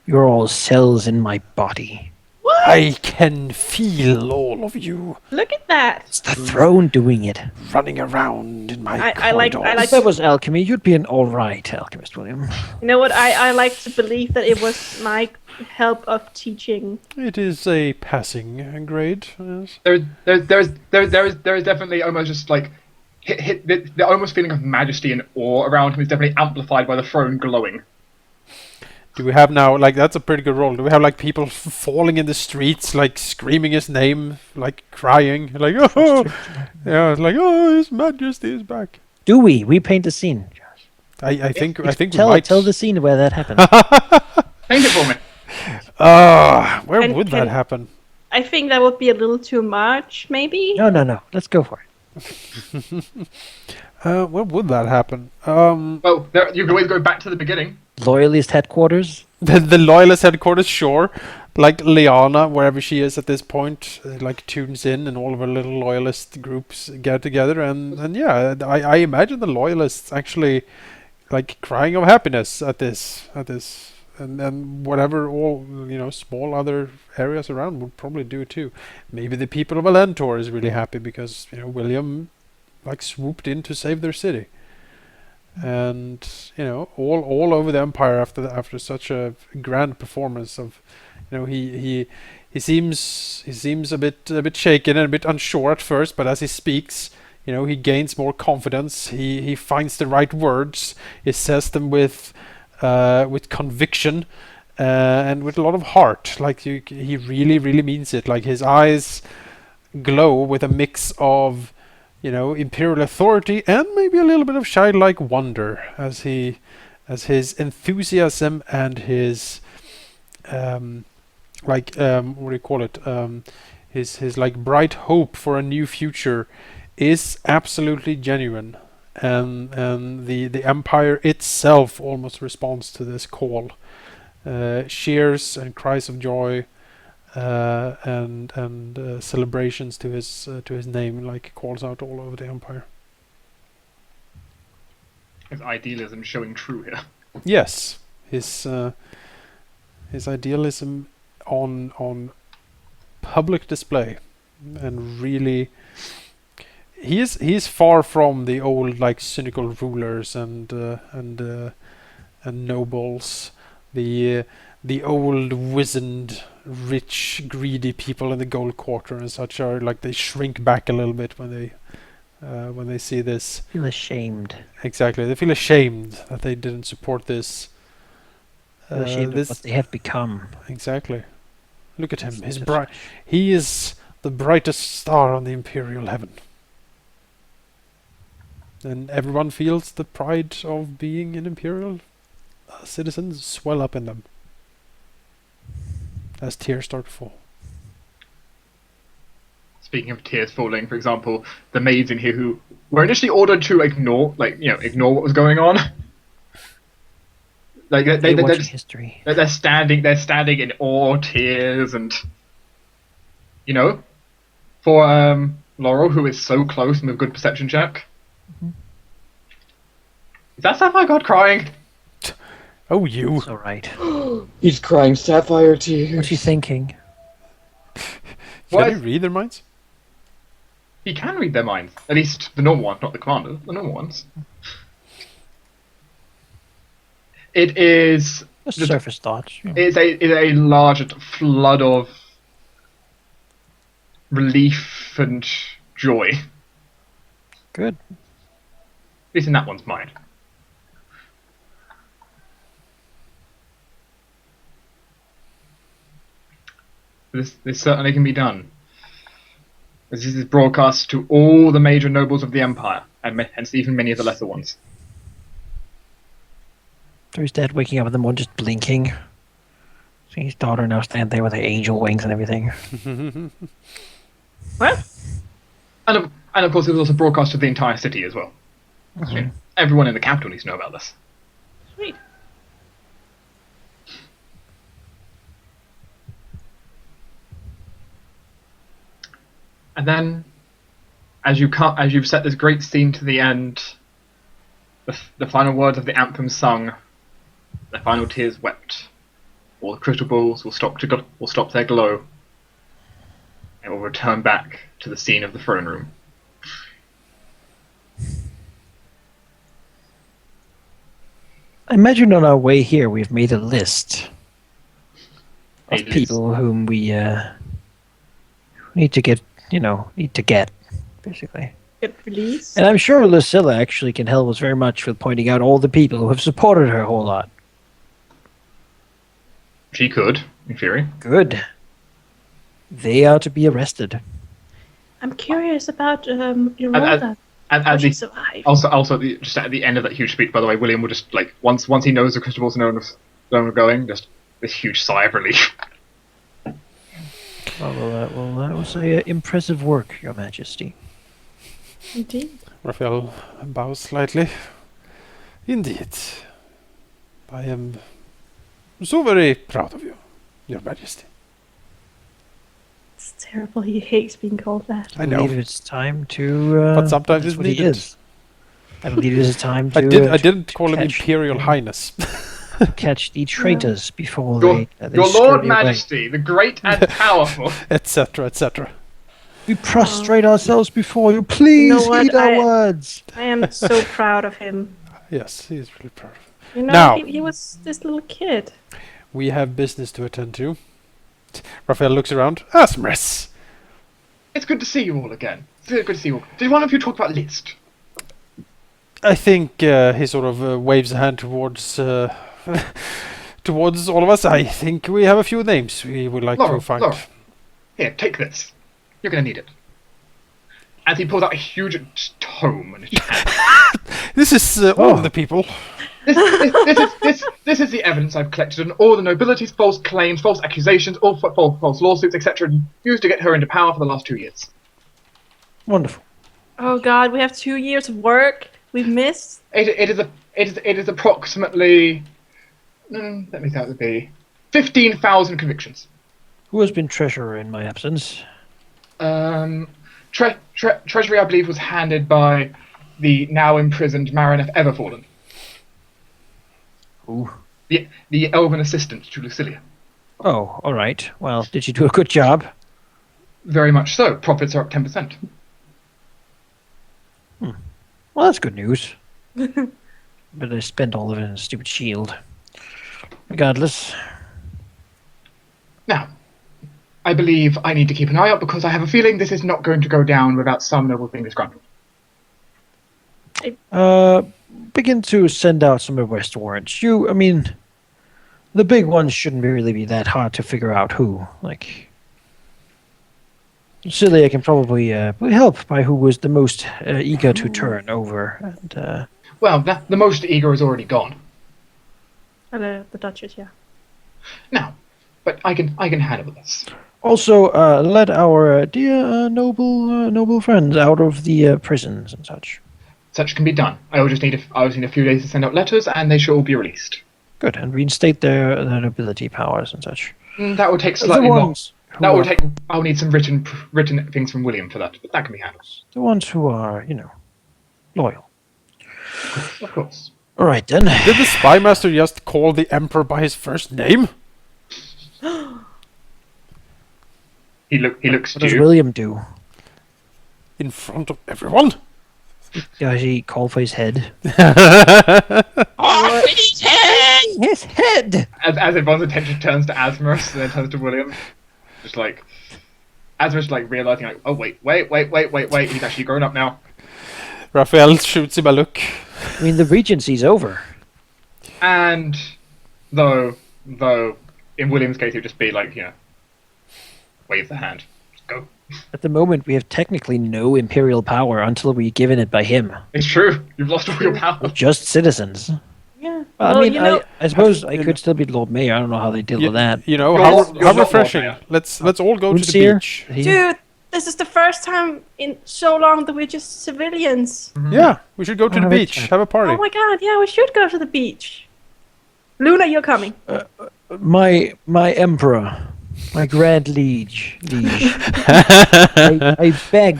You're all cells in my body. what? I can feel all of you Look at that. It's the throne doing it. running around in my I like- corridors. If that was alchemy, you'd be an alright alchemist, William. You know what? I like to believe that it was my help of teaching. It is a passing grade. Yes. There is definitely almost just the almost feeling of majesty and awe around him is definitely amplified by the throne glowing. Do we have now, that's a pretty good roll. Do we have, people falling in the streets, screaming his name, crying, oh, yeah, oh, His Majesty is back. Do we? We paint the scene. I think we Tell might. the scene where that happened. Paint it for me. Where Can- would that can- happen? I think that would be a little too much, maybe. No. Let's go for it. Where would that happen? Well, you can always go back to the beginning. Loyalist headquarters. The loyalist headquarters, sure. Liana, wherever she is at this point, tunes in, and all of her little loyalist groups get together, and yeah, I imagine the loyalists actually crying of happiness at this, and whatever all small other areas around would probably do too. Maybe the people of Alentor is really happy because William swooped in to save their city. And all over the Empire after such a grand performance of he seems a bit shaken and a bit unsure at first, but as he speaks he gains more confidence. He finds the right words. He says them with conviction and with a lot of heart. He really means it. His eyes glow with a mix of imperial authority and maybe a little bit of childlike wonder as his enthusiasm and his what do you call it? His bright hope for a new future is absolutely genuine, and the Empire itself almost responds to this call. Cheers and cries of joy. And celebrations to his name, calls out all over the Empire. His idealism showing true here. Yes, his idealism on public display, and really he is far from the old like cynical rulers and nobles, the old wizened rich greedy people in the gold quarter and such are like they shrink back a little bit when they see this. Feel ashamed. Exactly, they feel ashamed that they didn't support this. Feel ashamed of what they have become. Exactly. Look at him. It's He is the brightest star on the imperial heaven. And everyone feels the pride of being an imperial citizen swell up in them as tears start to fall. Speaking of tears falling, for example, the maids in here who were initially ordered to ignore what was going on. Like history. They're standing in awe, tears, and for Laurel, who is so close and with good perception check. Mm-hmm. Is that Sapphire God crying? Oh, you! It's all right. He's crying sapphire tears. What's he thinking? Can you read their minds? He can read their minds. At least the normal ones, not the commander. The normal ones. It is Just surface thoughts. It's a large flood of relief and joy. Good. At least in that one's mind. This certainly can be done. This is broadcast to all the major nobles of the Empire, and hence even many of the lesser ones. So his dad waking up in the morning just blinking. Seeing his daughter now stand there with her angel wings and everything. What? And of course it was also broadcast to the entire city as well. Mhm. Everyone in the capital needs to know about this. Sweet. And then, as you've set this great scene to the end, the final words of the anthem sung, the final tears wept. All the crystal balls will stop their glow, and will return back to the scene of the throne room. I imagine on our way here we've made a list of A list. people whom we need to get, basically. Get released. And I'm sure Lucilla actually can help us very much with pointing out all the people who have supported her a whole lot. She could, in theory. Good. They are to be arrested. I'm curious about Yolanda. How she survived. Also, just at the end of that huge speech, by the way, William will just once he knows the crystal balls are going, just this huge sigh of relief. Well, that was impressive work, Your Majesty. Indeed. Raphael bows slightly. Indeed. I am so very proud of you, Your Majesty. It's terrible. He hates being called that. I know. I believe it's time to... But sometimes that's it's what he needed. is. I believe it's time to... I didn't call him catch- Imperial Highness. catch the traitors before Your they Lord scurry away. Majesty, the great and powerful. Etc., etc. We prostrate ourselves before you. Please You know what? heed our words. I am so proud of him. Yes, he is really proud. Now, he was this little kid. We have business to attend to. Raphael looks around. Asmris! It's good to see you all again. It's good to see you all. Did one of you talk about list? I think he sort of waves a hand towards towards all of us. I think we have a few names we would like to find. Laurel, here, take this. You're going to need it. And he pulls out a huge tome and This is all of the people. This is the evidence I've collected on all the nobility's false claims, false accusations, all false lawsuits, etc., used to get her into power for the last 2 years. Wonderful. Oh God, we have 2 years of work. We've missed. It is approximately. Let me say it would be 15,000 convictions. Who has been treasurer in my absence? Treasury, I believe, was handed by the now imprisoned Marin of Everfallen. Ooh. the elven assistant to Lucilla. Oh, all right. Well, did you do a good job? Very much so. Profits are up 10%. Well, that's good news. But I spent all of it in a stupid shield. Regardless. Now, I believe I need to keep an eye out because I have a feeling this is not going to go down without some noble being disgruntled. Begin to send out some arrest warrants. The big ones shouldn't really be that hard to figure out who. Like, Lucilla can probably help by who was the most eager to turn over. And Well, the most eager is already gone. The Duchess, yeah. Now, but I can handle this. also, let our dear noble friends out of the prisons and such. Such can be done. I will just need a few days to send out letters, and they shall all be released. Good, and reinstate their nobility powers and such. That will take slightly long. That will take. I'll need some written things from William for that, but that can be handled. The ones who are, loyal. Of course. All right then. Did the spy master just call the emperor by his first name? He looks What does due. William do? In front of everyone? Does he call for his head? Off with his head! His head! As everyone's attention turns to Asmus and then turns to William, just like Asmus like realizing like, oh wait, he's actually grown up now. Raphael shoots him a look. The regency's over. And though in William's case it would just be like, wave the hand. Just go. At the moment, we have technically no imperial power until we're given it by him. It's true. You've lost all your power. We're just citizens. Yeah. Well, I suppose I could still be Lord Mayor. I don't know how they deal with that. How You're not refreshing. Lord Mayor. Let's all go to the Moonseer? beach. Dude, this is the first time in so long that we're just civilians. Yeah, we should go to the have beach. it. Have a party. Oh my god, yeah, we should go to the beach. Luna, you're coming. My emperor, my grand liege. I beg.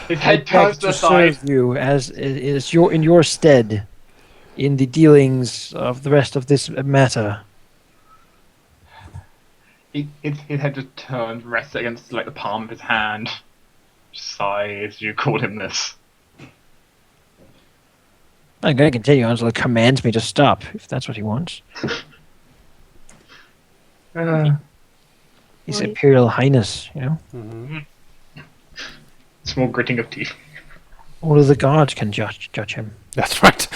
His head I turns beg to to the side. serve you as in your stead in the dealings of the rest of this matter. His head just turns, rests against like the palm of his hand. Sighs. You called him this. I'm going to continue until it commands me to stop, if that's what he wants. His Right. Imperial Highness, Small gritting of teeth. All of the gods can judge him. That's right.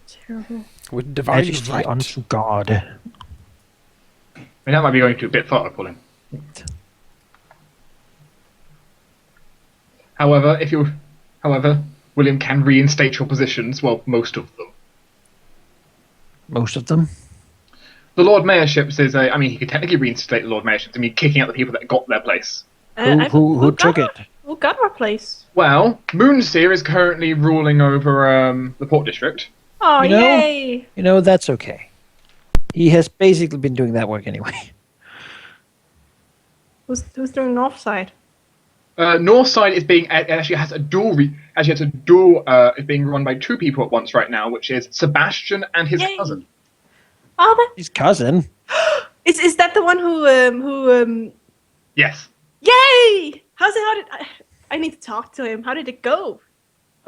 Terrible. With divine Majesty right. unto God. I mean, that might be going too a bit far, Colin. However, William can reinstate your positions. Well, most of them. Most of them. The Lord Mayorships is a. I mean, he could technically reinstate the Lord Mayorships. I mean, kicking out the people that got their place. Who took it? Who got our place? Well, Moonseer is currently ruling over the Port District. Oh, You know- yay! That's okay. He has basically been doing that work anyway. Who's doing North Side? North Side is being actually has a dual. Is being run by two people at once right now, which is Sebastian and his Yay. cousin. Oh, His cousin. is that the one who Yes. Yay! How did I need to talk to him? How did it go?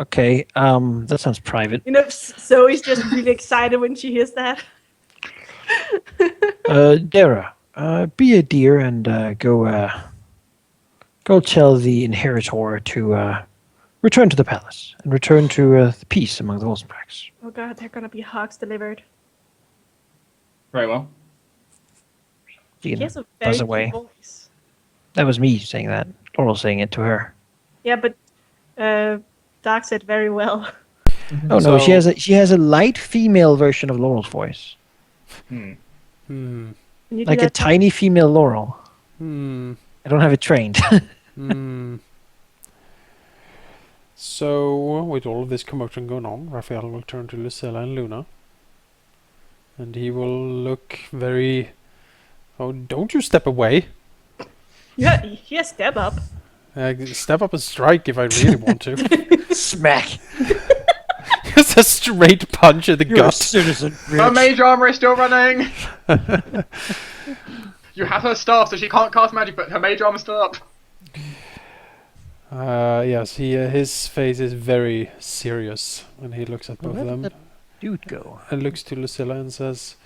Okay, that sounds private. Zoe's just really excited when she hears that. Dara, be a dear and go tell the inheritor to return to the palace and return to the peace among the Rosenbracks. Oh god, they're gonna be hugs delivered. Very well. She He can has a buzz very away. cute voice. That was me saying that. Laurel saying it to her. Yeah, but Dark said very well. Oh no, she So- has a light female version of Laurel's voice, Hmm. Can you do like a that? tiny female Laurel. Hmm. I don't have it trained. Hmm. So, with all of this commotion going on, Raphael will turn to Lucilla and Luna. And he will look very... Oh, don't you step away. Yeah, step up. Step up and strike if I really want to. Smack. Just a straight punch in the You're a gut. citizen, Her bitch. mage armor is still running! You have her staff, so she can't cast magic, but her mage armor's still up. Yes, his face is very serious when he looks at both Where of did them. that dude go? And looks to Lucilla and says,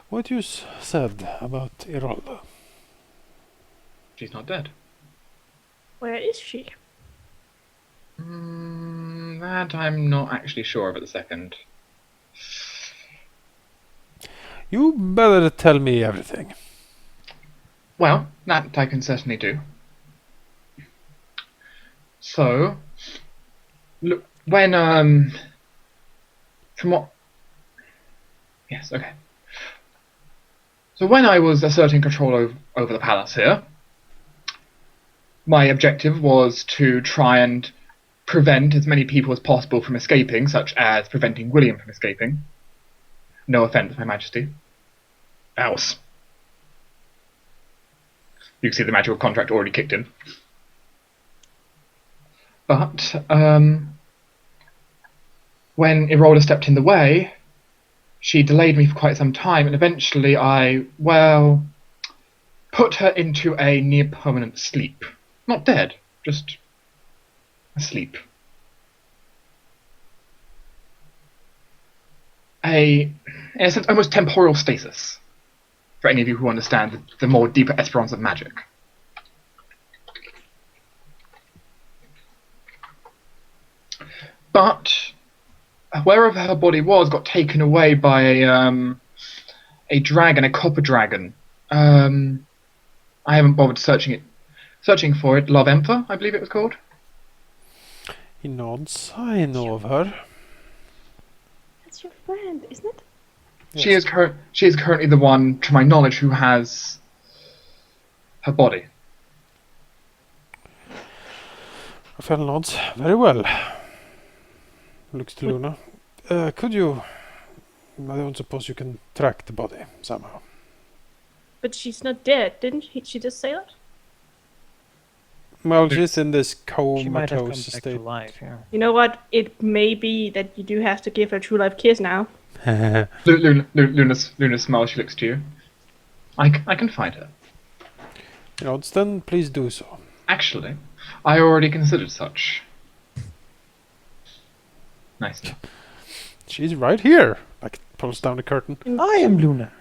"What you said about Iralda?" She's not dead. Where is she? That I'm not actually sure of at the second. You better tell me everything. Well, that I can certainly do. So, look, when, from what... Yes, okay. So when I was asserting control over the palace here, my objective was to try and prevent as many people as possible from escaping, such as preventing William from escaping. No offence, My Majesty. Else. You can see the magical contract already kicked in. But, when Irola stepped in the way, she delayed me for quite some time, and eventually I, well, put her into a near-permanent sleep. Not dead, just asleep. In a sense, almost temporal stasis, for any of you who understand the more deeper esperance of magic. But wherever her body was got taken away by a dragon, a copper dragon. I haven't bothered searching for it. Love Emperor, I believe it was called. He nods. I know of her. That's your friend, isn't it? Yes. She is currently the one, to my knowledge, who has her body. Raphael nods. Very well. Looks to Luna. Could you... I don't suppose you can track the body somehow. But she's not dead, didn't she just say that? Well, she's in this She might have come comatose back state. to life, yeah. You know what? It may be that you do have to give her a true life kiss now. Luna smiles, she looks to you. I can find her. You know, then please do so. Actually, I already considered such. Nice. She's right here. Like, pulls down the curtain. I am Luna.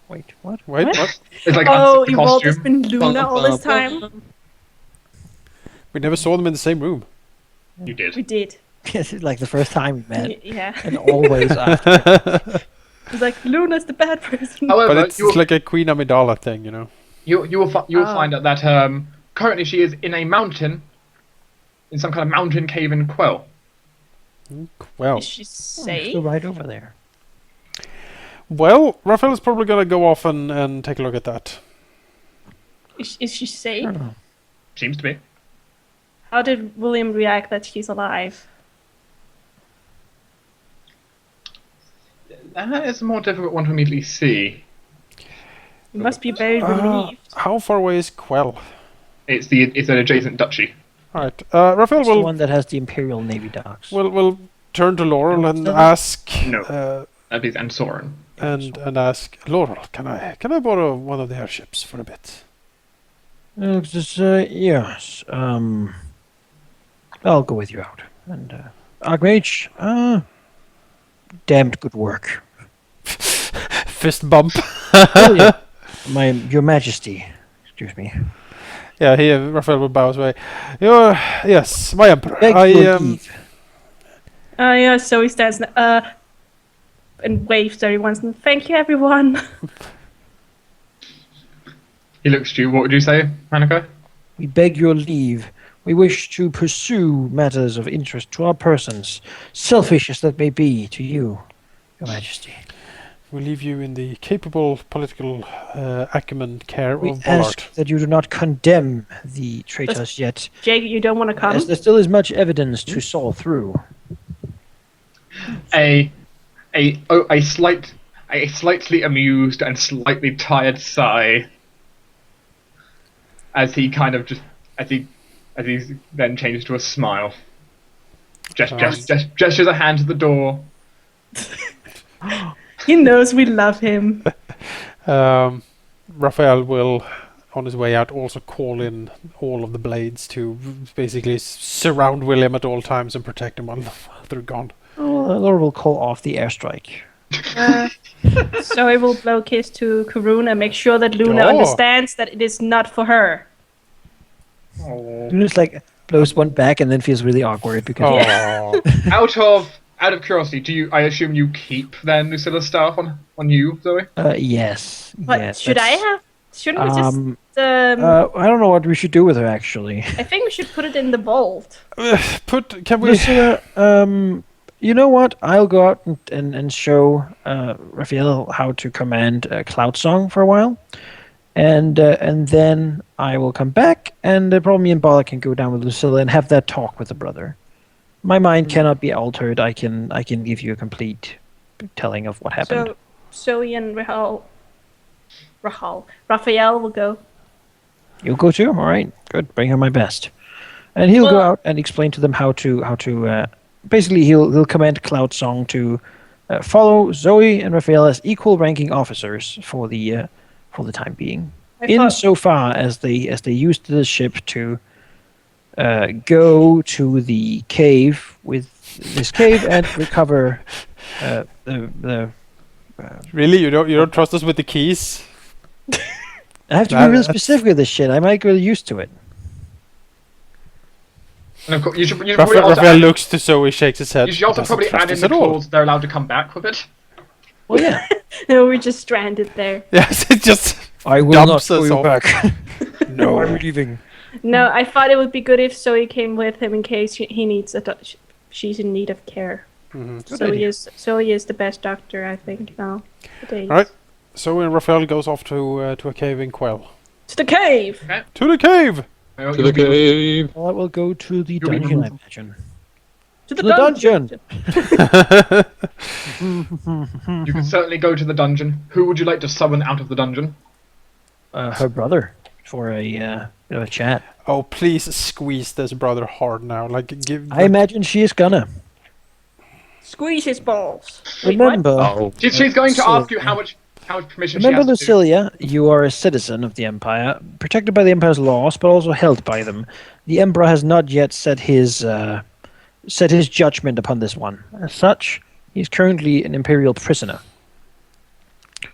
Wait, what? Wait, What? what? It's like Oh, the Evolve has costume. been Luna all this time. We never saw them in the same room. You did. We did. This is like the first time we met, Yeah. and always after. It's like Luna's the bad person. However, But it's like a Queen Amidala thing, you know. you will find out that currently she is in a mountain, in some kind of mountain cave in Quell. Well, Is she Still safe? right over there. Raphael is probably gonna go off and take a look at that. Is she I safe? don't know. Seems to be. How did William react that she's alive? That is a more difficult one to immediately see. You must be very relieved. How far away is Quell? It's an adjacent duchy. Alright, Raphael It's the will one that has the Imperial Navy docks. will turn to Laurel and Then- ask No. That is and Soren. and ask Laurel, can I borrow one of the airships for a bit? Yes. I'll go with you out. And Archmage, damned good work. Fist bump. Oh, yeah. Your Majesty. Excuse me. Yeah, Raphael will bow his way. Yes, my emperor. Beg your leave. Yeah, so he stands and waves to everyone. Thank you, everyone. He looks to you. What would you say, Hanukkah? We beg your leave. We wish to pursue matters of interest to our persons, selfish as that may be to you, Your Majesty. We leave you in the capable political acumen care We of Bollard. ask that you do not condemn the traitors yet, Jake, you don't want to come? as there still is much evidence to saw through. A slightly amused and slightly tired sigh as he then changes to a smile. Gestures a hand to the door. He knows we love him. Raphael will, on his way out, also call in all of the blades to basically surround William at all times and protect him while they're gone. Oh, Lord will call off the airstrike. Zoe will blow kiss to Karun and make sure that Luna understands that it is not for her. Luna's like blows one back and then feels really awkward because Out of curiosity, I assume you keep then Lucilla's staff on you, Zoe? yes. But yes, shouldn't we just I don't know what we should do with her actually. I think we should put it in the vault. Can we? Lucilla, you know what? I'll go out and show Raphael how to command Cloud Song for a while, and then I will come back, and probably me and Bala can go down with Lucilla and have that talk with the brother. My mind cannot be altered. I can give you a complete telling of what happened. So Zoe and Raphael will go. You'll go too? All right, good. Bring her my best. And he'll go out and explain to them how to basically he'll command Cloud Song to follow Zoe and Raphael as equal ranking officers for the time being. Insofar as they used the ship to go to the cave and recover the Really, you don't trust us with the keys? I have to be real specific with this shit. I might get used to it. And of course, you should Raphael looks to Zoe, shakes his head. You should also probably add in the clause they're allowed to come back with it. Well, yeah. No, we're just stranded there. Yes, it just I will not go you back. No, I'm leaving. No, I thought it would be good if Zoe came with him in case he needs she's in need of care. Mm-hmm. Zoe is the best doctor, I think, now. All right. Zoe and Raphael goes off to a cave in Quell. To the cave! Okay. To the cave! To the cave. Well, I will go to the dungeon, I imagine. To the dungeon! You can certainly go to the dungeon. Who would you like to summon out of the dungeon? Her brother, for a bit of a chat. Oh, please squeeze this brother hard now. I imagine she is gonna. Squeeze his balls. Remember, She's going to ask you how much permission remember, she has to Lucilla, you are a citizen of the Empire, protected by the Empire's laws, but also held by them. The Emperor has not yet set his judgment upon this one. As such, he's currently an Imperial prisoner.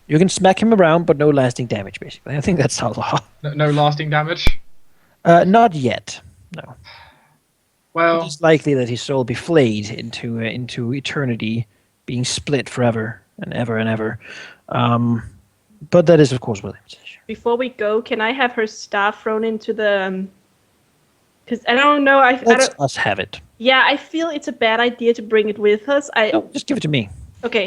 You can smack him around, but no lasting damage, basically. I think that's our law. No lasting damage? Not yet, no. Well, It's likely that his soul will be flayed into eternity, being split forever and ever and ever. But that is, of course, William's decision. Before we go, can I have her staff thrown into the... Because I don't know... Let us have it. Yeah, I feel it's a bad idea to bring it with us. No, just give it to me. Okay,